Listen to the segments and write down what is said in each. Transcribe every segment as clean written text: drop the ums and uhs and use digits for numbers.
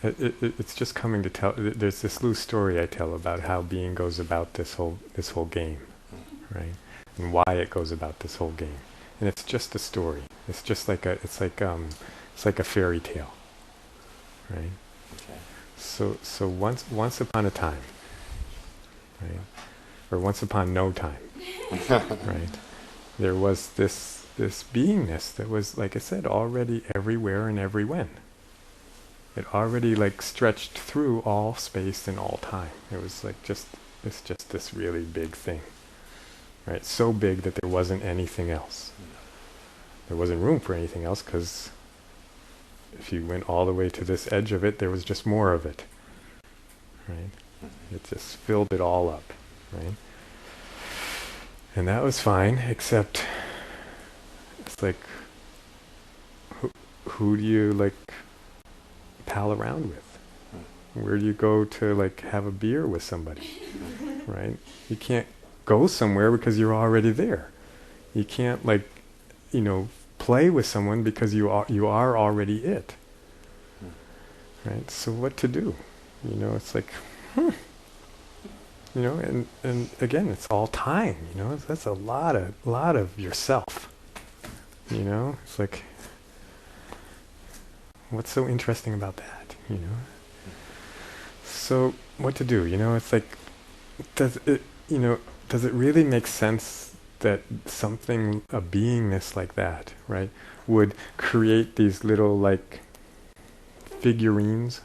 It's just coming to tell. There's this little story I tell about how being goes about this whole game, right? And why it goes about this whole game. And it's just a story. It's just like it's like a fairy tale, right? Okay. So once upon a time, right, or once upon no time, right, there was this beingness that was, like I said, already everywhere and every when. It already like stretched through all space and all time. It was like it's just this really big thing, right? So big that there wasn't anything else. There wasn't room for anything else, because if you went all the way to this edge of it, there was just more of it, right? It just filled it all up, right? And that was fine, except it's like, who do you like pal around with? Where do you go to like have a beer with somebody, right? You can't go somewhere because you're already there. You can't like, play with someone because you are already it, right? So what to do? It's like, and again, it's all time. That's a lot of yourself. It's like, what's so interesting about that? So what to do? It's like, does it really make sense that a beingness like that, right, would create these little like figurines,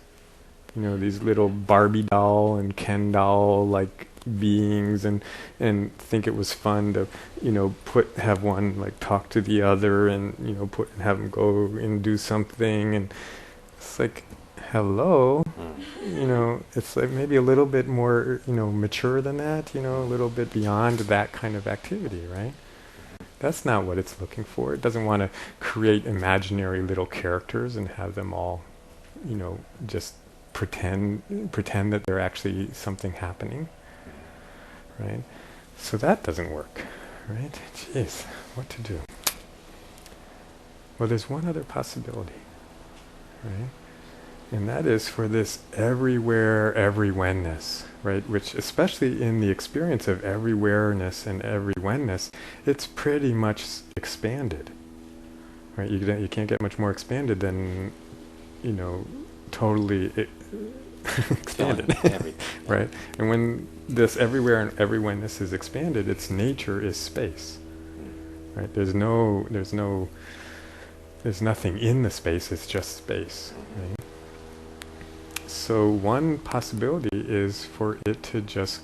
these little Barbie doll and Ken doll like beings, and think it was fun to have one like talk to the other, and have them go and do something, and it's like, hello, it's like maybe a little bit more mature than that, a little bit beyond that kind of activity, right? That's not what it's looking for. It doesn't want to create imaginary little characters and have them all just pretend that they're actually something happening, right? So that doesn't work, right? Jeez, what to do? Well, there's one other possibility, right? And that is for this everywhere, everywhenness, right? Which, especially in the experience of everywhereness and everywhenness, it's pretty much expanded, right? You can't get much more expanded than, totally expanded, right? And when this everywhere and everywhenness is expanded, its nature is space, right? There's nothing in the space. It's just space, right? So one possibility is for it to just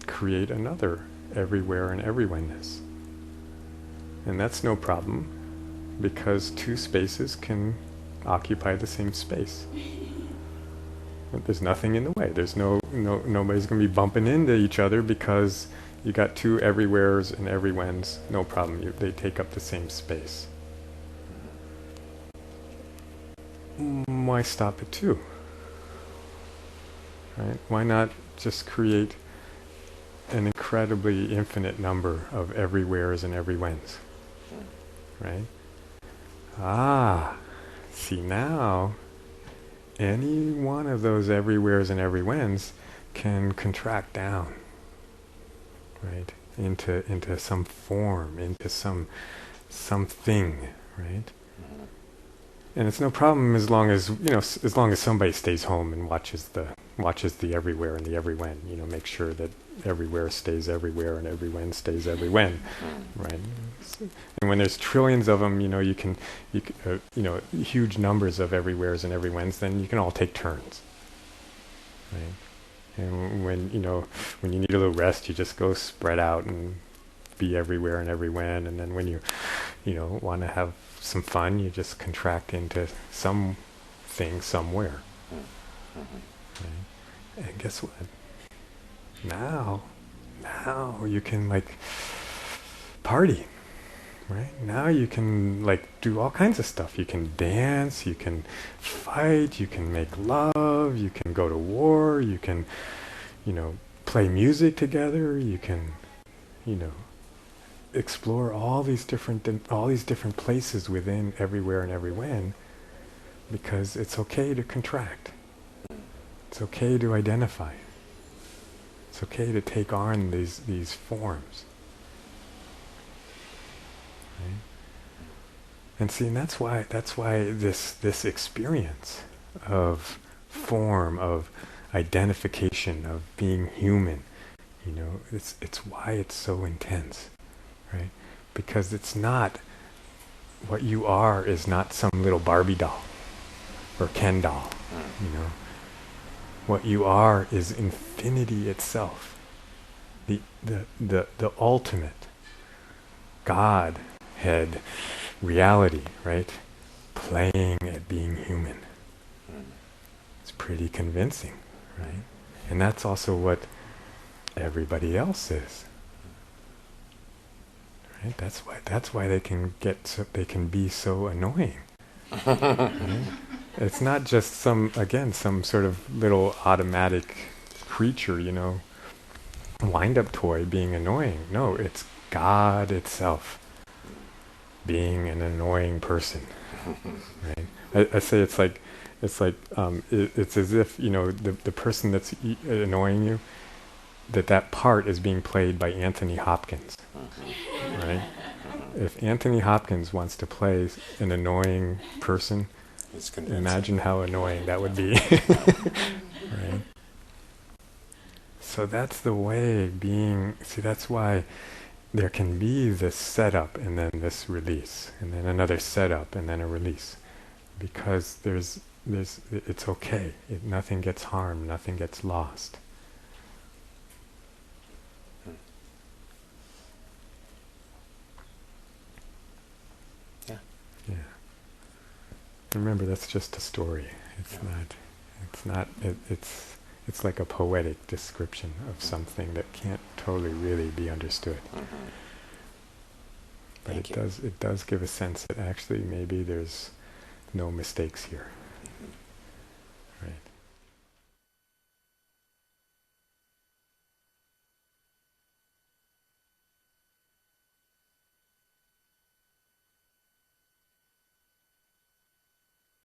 create another everywhere and everywhenness. And that's no problem, because two spaces can occupy the same space. There's nothing in the way. There's nobody's going to be bumping into each other because you got two everywheres and everywhens. No problem. They take up the same space. Why stop at two? Right? Why not just create an incredibly infinite number of everywheres and everywhens? Right? See now, any one of those everywheres and everywhens can contract down, right? Into some form, into something, right? And it's no problem as long as somebody stays home and watches the everywhere and the everywhen. Make sure that everywhere stays everywhere and everywhen stays everywhen, right? And when there's trillions of them, you can huge numbers of everywheres and everywhens, then you can all take turns, right? And when you need a little rest, you just go spread out and be everywhere and everywhen. And then when you want to have some fun, you just contract into something somewhere. Right? And guess what? Now you can like party, right? Now you can like do all kinds of stuff. You can dance, you can fight, you can make love, you can go to war, you can, play music together, you can, explore all these different places within everywhere and everywhen, because it's okay to contract. It's okay to identify. It's okay to take on these forms. Right? And see, and that's why this experience of form, of identification, of being human, it's why it's so intense, right? Because it's not, what you are is not some little Barbie doll or Ken doll, What you are is infinity itself, the ultimate Godhead reality, right? Playing at being human. It's pretty convincing, right? And that's also what everybody else is. Right? That's why they can be so annoying. Right? It's not just some sort of little automatic creature, wind-up toy being annoying. No, it's God itself being an annoying person. Right? I say it's as if the person that's annoying you, that part is being played by Anthony Hopkins. Right? If Anthony Hopkins wants to play an annoying person, imagine how annoying that would be. Right? So that's the way being. See, that's why there can be this setup and then this release, and then another setup and then a release, because it's okay. Nothing gets harmed, nothing gets lost. Yeah. Remember, that's just a story. It's like a poetic description of something that can't totally really be understood. But it does give a sense that actually maybe there's no mistakes here.